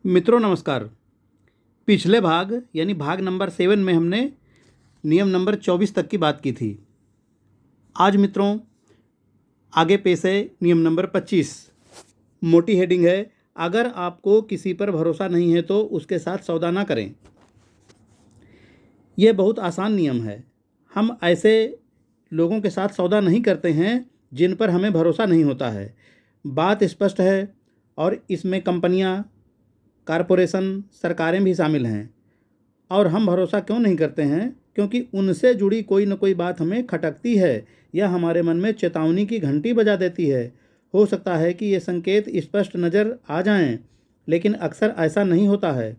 मित्रों नमस्कार। पिछले भाग यानी भाग नंबर 7 में हमने नियम नंबर 24 तक की बात की थी। आज मित्रों आगे पेश है नियम नंबर 25। मोटी हेडिंग है, अगर आपको किसी पर भरोसा नहीं है तो उसके साथ सौदा ना करें। यह बहुत आसान नियम है। हम ऐसे लोगों के साथ सौदा नहीं करते हैं जिन पर हमें भरोसा नहीं होता है। बात स्पष्ट है और इसमें कंपनियां, कारपोरेशन, सरकारें भी शामिल हैं। और हम भरोसा क्यों नहीं करते हैं? क्योंकि उनसे जुड़ी कोई न कोई बात हमें खटकती है या हमारे मन में चेतावनी की घंटी बजा देती है। हो सकता है कि ये संकेत स्पष्ट नज़र आ जाएं, लेकिन अक्सर ऐसा नहीं होता है।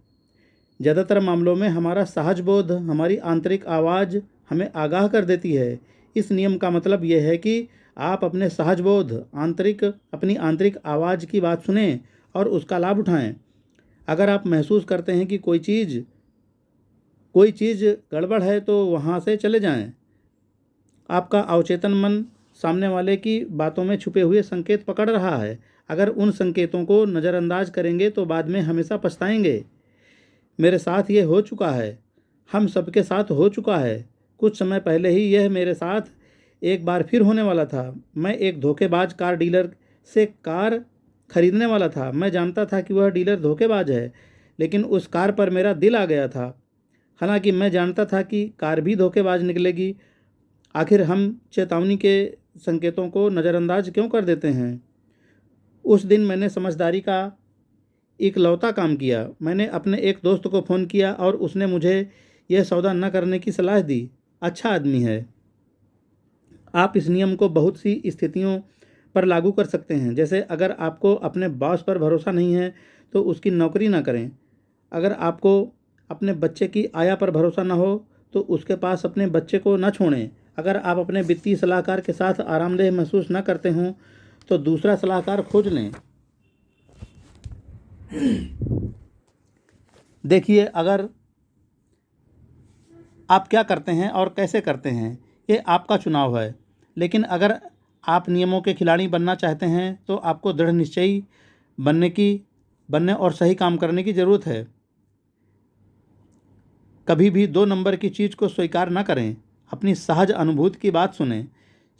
ज़्यादातर मामलों में हमारा सहज बोध, हमारी आंतरिक आवाज़ हमें आगाह कर देती है। इस नियम का मतलब यह है कि आप अपने सहज बोध, अपनी आंतरिक आवाज़ की बात सुनें और उसका लाभ उठाएं। अगर आप महसूस करते हैं कि कोई चीज़ गड़बड़ है तो वहाँ से चले जाएं। आपका अवचेतन मन सामने वाले की बातों में छुपे हुए संकेत पकड़ रहा है। अगर उन संकेतों को नज़रअंदाज करेंगे तो बाद में हमेशा पछताएंगे। मेरे साथ ये हो चुका है, हम सबके साथ हो चुका है। कुछ समय पहले ही यह मेरे साथ एक बार फिर होने वाला था। मैं एक धोखेबाज कार डीलर से कार खरीदने वाला था। मैं जानता था कि वह डीलर धोखेबाज है, लेकिन उस कार पर मेरा दिल आ गया था। हालांकि मैं जानता था कि कार भी धोखेबाज निकलेगी। आखिर हम चेतावनी के संकेतों को नज़रअंदाज क्यों कर देते हैं? उस दिन मैंने समझदारी का इकलौता काम किया। मैंने अपने एक दोस्त को फ़ोन किया और उसने मुझे यह सौदा न करने की सलाह दी। अच्छा आदमी है। आप इस नियम को बहुत सी स्थितियों पर लागू कर सकते हैं। जैसे अगर आपको अपने बॉस पर भरोसा नहीं है तो उसकी नौकरी ना करें। अगर आपको अपने बच्चे की आया पर भरोसा ना हो तो उसके पास अपने बच्चे को न छोड़ें। अगर आप अपने वित्तीय सलाहकार के साथ आरामदेह महसूस न करते हों तो दूसरा सलाहकार खोज लें। देखिए, अगर आप क्या करते हैं और कैसे करते हैं, ये आपका चुनाव है। लेकिन अगर आप नियमों के खिलाड़ी बनना चाहते हैं तो आपको दृढ़ निश्चयी बनने और सही काम करने की ज़रूरत है। कभी भी 2 नंबर की चीज़ को स्वीकार न करें। अपनी सहज अनुभूति की बात सुनें।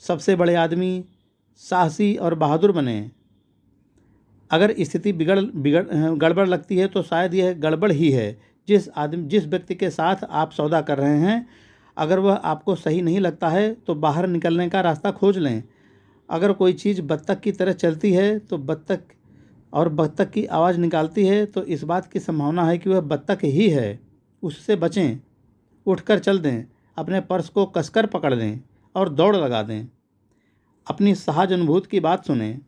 सबसे बड़े आदमी साहसी और बहादुर बने। अगर स्थिति गड़बड़ लगती है तो शायद यह गड़बड़ ही है। जिस व्यक्ति के साथ आप सौदा कर रहे हैं, अगर वह आपको सही नहीं लगता है तो बाहर निकलने का रास्ता खोज लें। अगर कोई चीज़ बत्तख की तरह चलती है तो बत्तख की आवाज़ निकालती है तो इस बात की संभावना है कि वह बत्तख ही है। उससे बचें। उठकर चल दें। अपने पर्स को कसकर पकड़ लें और दौड़ लगा दें। अपनी सहज अनुभूति की बात सुनें।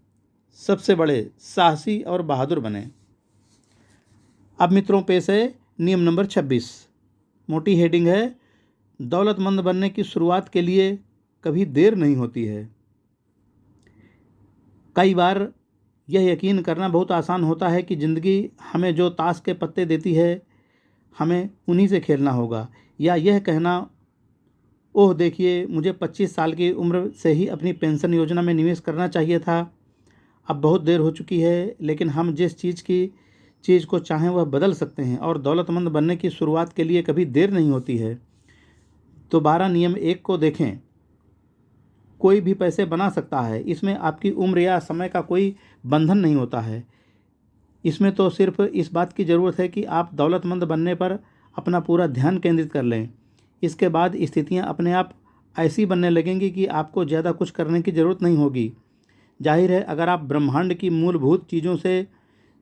सबसे बड़े साहसी और बहादुर बने। अब मित्रों पेश है नियम नंबर 26। मोटी हेडिंग है, दौलतमंद बनने की शुरुआत के लिए कभी देर नहीं होती है। कई बार यह यकीन करना बहुत आसान होता है कि ज़िंदगी हमें जो ताश के पत्ते देती है, हमें उन्हीं से खेलना होगा। या यह कहना, ओह देखिए, मुझे 25 साल की उम्र से ही अपनी पेंशन योजना में निवेश करना चाहिए था। अब बहुत देर हो चुकी है। लेकिन हम जिस चीज़ को चाहें वह बदल सकते हैं और दौलतमंद बनने की शुरुआत के लिए कभी देर नहीं होती है। दोबारा नियम 1 को देखें। कोई भी पैसे बना सकता है। इसमें आपकी उम्र या समय का कोई बंधन नहीं होता है। इसमें तो सिर्फ इस बात की ज़रूरत है कि आप दौलतमंद बनने पर अपना पूरा ध्यान केंद्रित कर लें। इसके बाद स्थितियां अपने आप ऐसी बनने लगेंगी कि आपको ज़्यादा कुछ करने की ज़रूरत नहीं होगी। जाहिर है, अगर आप ब्रह्मांड की मूलभूत चीज़ों से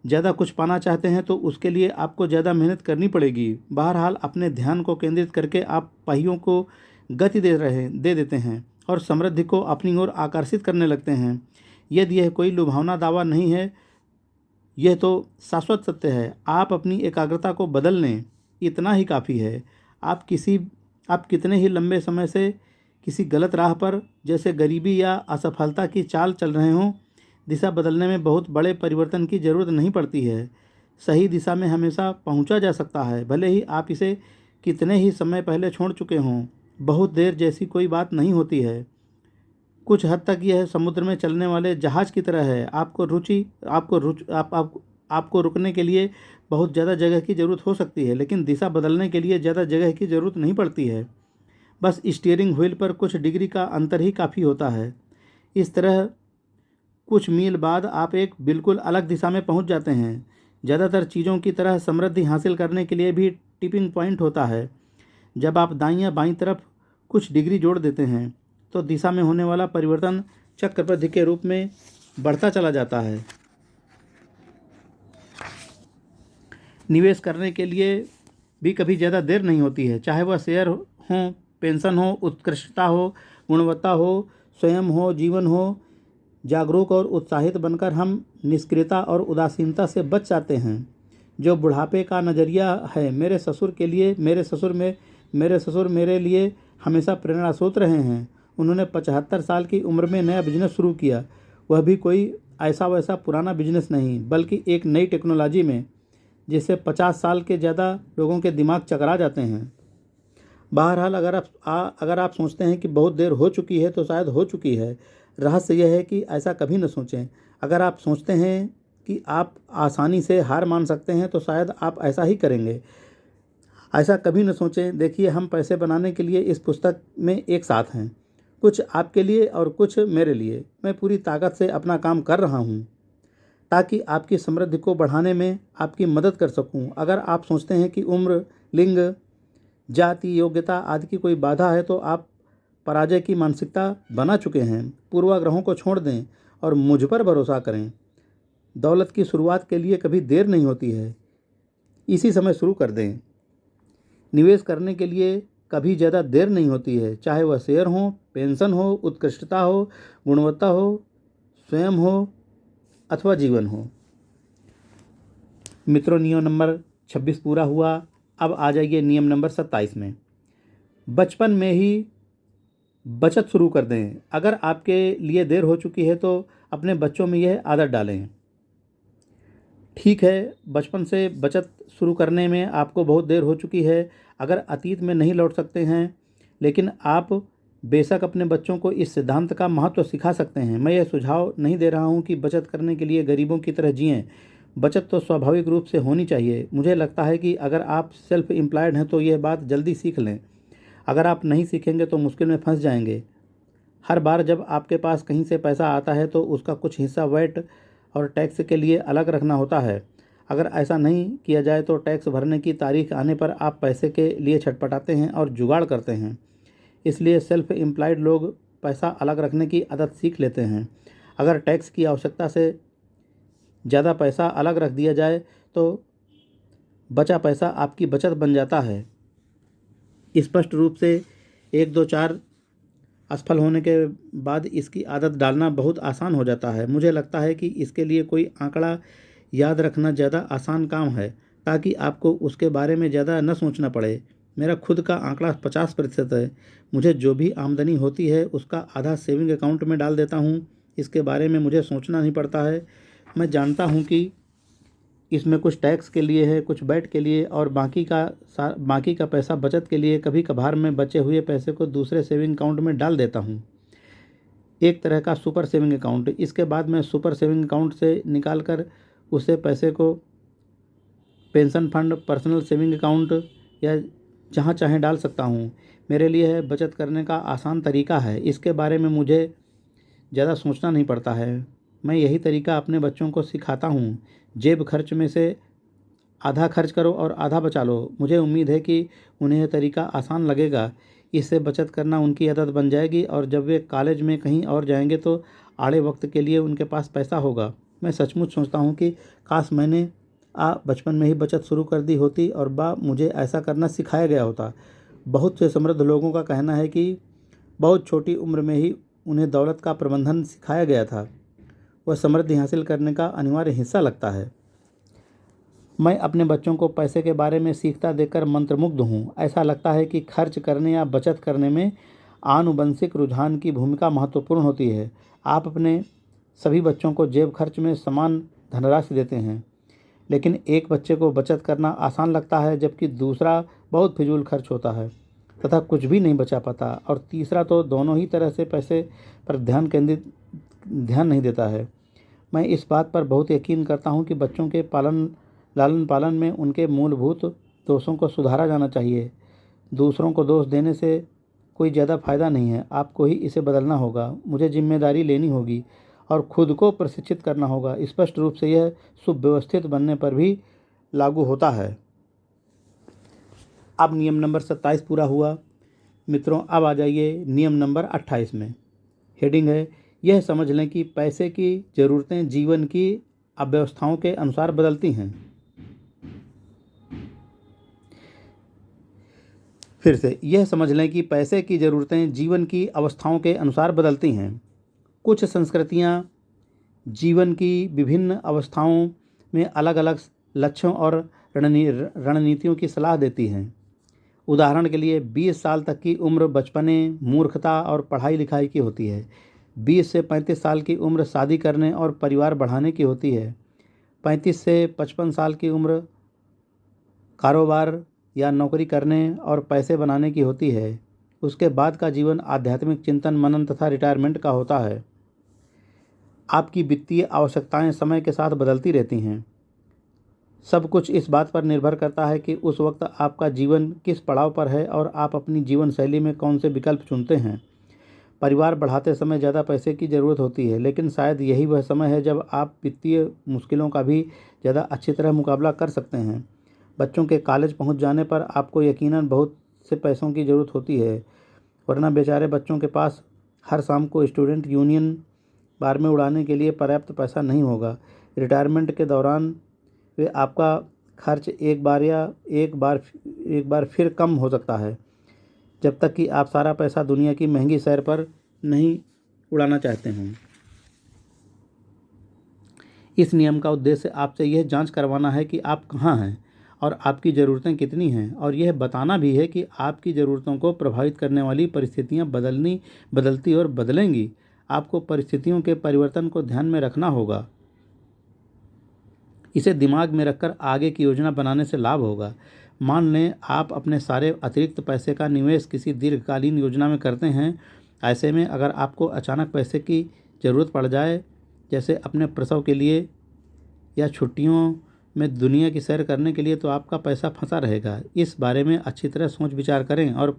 ज़्यादा कुछ पाना चाहते हैं तो उसके लिए आपको ज़्यादा मेहनत करनी पड़ेगी। बहरहाल, अपने ध्यान को केंद्रित करके आप पहियों को गति दे देते हैं और समृद्धि को अपनी ओर आकर्षित करने लगते हैं। यदि यह कोई लुभावना दावा नहीं है, यह तो शाश्वत सत्य है। आप अपनी एकाग्रता को बदल लें, इतना ही काफ़ी है। आप कितने ही लंबे समय से किसी गलत राह पर, जैसे गरीबी या असफलता की चाल चल रहे हों, दिशा बदलने में बहुत बड़े परिवर्तन की ज़रूरत नहीं पड़ती है। सही दिशा में हमेशा पहुंचा जा सकता है, भले ही आप इसे कितने ही समय पहले छोड़ चुके हों। बहुत देर जैसी कोई बात नहीं होती है। कुछ हद तक यह समुद्र में चलने वाले जहाज़ की तरह है। आपको रुकने के लिए बहुत ज़्यादा जगह की ज़रूरत हो सकती है, लेकिन दिशा बदलने के लिए ज़्यादा जगह की ज़रूरत नहीं पड़ती है। बस स्टीयरिंग व्हील पर कुछ डिग्री का अंतर ही काफ़ी होता है। इस तरह कुछ मील बाद आप एक बिल्कुल अलग दिशा में पहुंच जाते हैं। ज़्यादातर चीज़ों की तरह समृद्धि हासिल करने के लिए भी टिपिंग पॉइंट होता है। जब आप दाईं या बाईं तरफ कुछ डिग्री जोड़ देते हैं तो दिशा में होने वाला परिवर्तन चक्रवृद्धि के रूप में बढ़ता चला जाता है। निवेश करने के लिए भी कभी ज़्यादा देर नहीं होती है, चाहे वह शेयर हो, पेंशन हो, उत्कृष्टता हो, गुणवत्ता हो, स्वयं हो, जीवन हो। जागरूक और उत्साहित बनकर हम निष्क्रियता और उदासीनता से बच जाते हैं। जो बुढ़ापे का नज़रिया है, मेरे ससुर मेरे लिए हमेशा प्रेरणा स्रोत रहे हैं। उन्होंने 75 साल की उम्र में नया बिजनेस शुरू किया, वह भी कोई ऐसा वैसा पुराना बिजनेस नहीं, बल्कि एक नई टेक्नोलॉजी में, जिससे 50 साल के ज़्यादा लोगों के दिमाग चकरा जाते हैं। बहरहाल अगर आप सोचते हैं कि बहुत देर हो चुकी है तो शायद हो चुकी है। रहस्य यह है कि ऐसा कभी न सोचें। अगर आप सोचते हैं कि आप आसानी से हार मान सकते हैं तो शायद आप ऐसा ही करेंगे। ऐसा कभी न सोचें। देखिए, हम पैसे बनाने के लिए इस पुस्तक में एक साथ हैं, कुछ आपके लिए और कुछ मेरे लिए। मैं पूरी ताकत से अपना काम कर रहा हूँ ताकि आपकी समृद्धि को बढ़ाने में आपकी मदद कर सकूँ। अगर आप सोचते हैं कि उम्र, लिंग, जाति, योग्यता आदि की कोई बाधा है तो आप पराजय की मानसिकता बना चुके हैं। पूर्वाग्रहों को छोड़ दें और मुझ पर भरोसा करें। दौलत की शुरुआत के लिए कभी देर नहीं होती है, इसी समय शुरू कर दें। निवेश करने के लिए कभी ज़्यादा देर नहीं होती है, चाहे वह शेयर हो, पेंशन हो, उत्कृष्टता हो, गुणवत्ता हो, स्वयं हो अथवा जीवन हो। मित्रों, नियम नंबर 26 पूरा हुआ। अब आ जाइए नियम नंबर 27 में। बचपन में ही बचत शुरू कर दें। अगर आपके लिए देर हो चुकी है तो अपने बच्चों में यह आदत डालें। ठीक है, बचपन से बचत शुरू करने में आपको बहुत देर हो चुकी है। अगर अतीत में नहीं लौट सकते हैं, लेकिन आप बेशक अपने बच्चों को इस सिद्धांत का महत्व सिखा सकते हैं। मैं यह सुझाव नहीं दे रहा हूं कि बचत करने के लिए गरीबों की तरह जिएं। बचत तो स्वाभाविक रूप से होनी चाहिए। मुझे लगता है कि अगर आप सेल्फ एम्प्लॉयड हैं तो यह बात जल्दी सीख लें। अगर आप नहीं सीखेंगे तो मुश्किल में फंस जाएंगे। हर बार जब आपके पास कहीं से पैसा आता है तो उसका कुछ हिस्सा वैट और टैक्स के लिए अलग रखना होता है। अगर ऐसा नहीं किया जाए तो टैक्स भरने की तारीख आने पर आप पैसे के लिए छटपटाते हैं और जुगाड़ करते हैं। इसलिए सेल्फ एम्प्लॉयड लोग पैसा अलग रखने की आदत सीख लेते हैं। अगर टैक्स की आवश्यकता से ज़्यादा पैसा अलग रख दिया जाए तो बचा पैसा आपकी बचत बन जाता है। स्पष्ट रूप से 1, 2, 4 असफल होने के बाद इसकी आदत डालना बहुत आसान हो जाता है। मुझे लगता है कि इसके लिए कोई आंकड़ा याद रखना ज़्यादा आसान काम है ताकि आपको उसके बारे में ज़्यादा न सोचना पड़े। मेरा खुद का आंकड़ा 50% है। मुझे जो भी आमदनी होती है उसका आधा सेविंग अकाउंट में डाल देता हूँ। इसके बारे में मुझे सोचना नहीं पड़ता है। मैं जानता हूँ कि इसमें कुछ टैक्स के लिए है, कुछ बैट के लिए और बाकी का पैसा बचत के लिए। कभी कभार मैं बचे हुए पैसे को दूसरे सेविंग अकाउंट में डाल देता हूँ, एक तरह का सुपर सेविंग अकाउंट। इसके बाद मैं सुपर सेविंग अकाउंट से निकाल कर उसे पैसे को pension fund, personal saving account या जहाँ चाहें डाल सकता हूँ। मेरे लिए यह बचत करने का आसान तरीका है। इसके बारे में मुझे ज़्यादा सोचना नहीं पड़ता है। मैं यही तरीका अपने बच्चों को सिखाता हूँ। जेब खर्च में से आधा खर्च करो और आधा बचा लो। मुझे उम्मीद है कि उन्हें यह तरीका आसान लगेगा। इससे बचत करना उनकी आदत बन जाएगी और जब वे कॉलेज में कहीं और जाएंगे तो आड़े वक्त के लिए उनके पास पैसा होगा। मैं सचमुच सोचता हूँ कि काश मैंने बचपन में ही बचत शुरू कर दी होती और मुझे ऐसा करना सिखाया गया होता। बहुत से समृद्ध लोगों का कहना है कि बहुत छोटी उम्र में ही उन्हें दौलत का प्रबंधन सिखाया गया था। वह समृद्धि हासिल करने का अनिवार्य हिस्सा लगता है। मैं अपने बच्चों को पैसे के बारे में सीखता देखकर मंत्रमुग्ध हूँ। ऐसा लगता है कि खर्च करने या बचत करने में आनुवंशिक रुझान की भूमिका महत्वपूर्ण होती है। आप अपने सभी बच्चों को जेब खर्च में समान धनराशि देते हैं, लेकिन एक बच्चे को बचत करना आसान लगता है जबकि दूसरा बहुत फिजूल खर्च होता है तथा कुछ भी नहीं बचा पाता, और तीसरा तो दोनों ही तरह से पैसे पर ध्यान नहीं देता है। मैं इस बात पर बहुत यकीन करता हूँ कि बच्चों के लालन पालन में उनके मूलभूत दोषों को सुधारा जाना चाहिए। दूसरों को दोष देने से कोई ज़्यादा फायदा नहीं है, आपको ही इसे बदलना होगा। मुझे जिम्मेदारी लेनी होगी और खुद को प्रशिक्षित करना होगा। स्पष्ट रूप से यह सुव्यवस्थित बनने पर भी लागू होता है। अब नियम नंबर 27 पूरा हुआ। मित्रों, अब आ जाइए नियम नंबर 28 में। हेडिंग है, यह समझ लें कि पैसे की ज़रूरतें जीवन की अव्यवस्थाओं के अनुसार बदलती हैं। फिर से, यह समझ लें कि पैसे की ज़रूरतें जीवन की अवस्थाओं के अनुसार बदलती हैं। कुछ संस्कृतियाँ जीवन की विभिन्न अवस्थाओं में अलग अलग लक्ष्यों और रणनीतियों की सलाह देती हैं। उदाहरण के लिए 20 साल तक की उम्र बचपने, मूर्खता और पढ़ाई लिखाई की होती है। 20 से 35 साल की उम्र शादी करने और परिवार बढ़ाने की होती है। 35 से 55 साल की उम्र कारोबार या नौकरी करने और पैसे बनाने की होती है। उसके बाद का जीवन आध्यात्मिक चिंतन, मनन तथा रिटायरमेंट का होता है। आपकी वित्तीय आवश्यकताएं समय के साथ बदलती रहती हैं। सब कुछ इस बात पर निर्भर करता है कि उस वक्त आपका जीवन किस पड़ाव पर है और आप अपनी जीवन शैली में कौन से विकल्प चुनते हैं। परिवार बढ़ाते समय ज़्यादा पैसे की ज़रूरत होती है, लेकिन शायद यही वह समय है जब आप वित्तीय मुश्किलों का भी ज़्यादा अच्छी तरह मुकाबला कर सकते हैं। बच्चों के कॉलेज पहुंच जाने पर आपको यकीनन बहुत से पैसों की ज़रूरत होती है, वरना बेचारे बच्चों के पास हर शाम को स्टूडेंट यूनियन बार में उड़ाने के लिए पर्याप्त पैसा नहीं होगा। रिटायरमेंट के दौरान वे आपका खर्च एक बार फिर कम हो सकता है, जब तक कि आप सारा पैसा दुनिया की महंगी सैर पर नहीं उड़ाना चाहते हैं। इस नियम का उद्देश्य आपसे यह जांच करवाना है कि आप कहाँ हैं और आपकी ज़रूरतें कितनी हैं, और यह बताना भी है कि आपकी ज़रूरतों को प्रभावित करने वाली परिस्थितियाँ बदलती और बदलेंगी। आपको परिस्थितियों के परिवर्तन को ध्यान में रखना होगा। इसे दिमाग में रखकर आगे की योजना बनाने से लाभ होगा। मान लें आप अपने सारे अतिरिक्त पैसे का निवेश किसी दीर्घकालीन योजना में करते हैं। ऐसे में अगर आपको अचानक पैसे की ज़रूरत पड़ जाए, जैसे अपने प्रसव के लिए या छुट्टियों में दुनिया की सैर करने के लिए, तो आपका पैसा फंसा रहेगा। इस बारे में अच्छी तरह सोच विचार करें और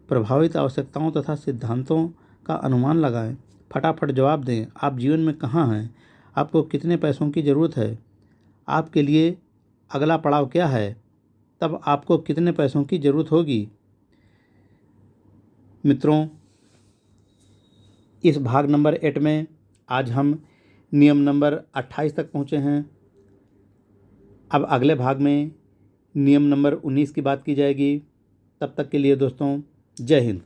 प्रभावित आवश्यकताओं तथा सिद्धांतों का अनुमान लगाएं। फटाफट जवाब दें, आप जीवन में कहाँ हैं, आपको कितने पैसों की ज़रूरत है, आपके लिए अगला पड़ाव क्या है, तब आपको कितने पैसों की ज़रूरत होगी। मित्रों, इस भाग नंबर 8 में आज हम नियम नंबर 28 तक पहुँचे हैं। अब अगले भाग में नियम नंबर 19 की बात की जाएगी। तब तक के लिए दोस्तों, जय हिंद।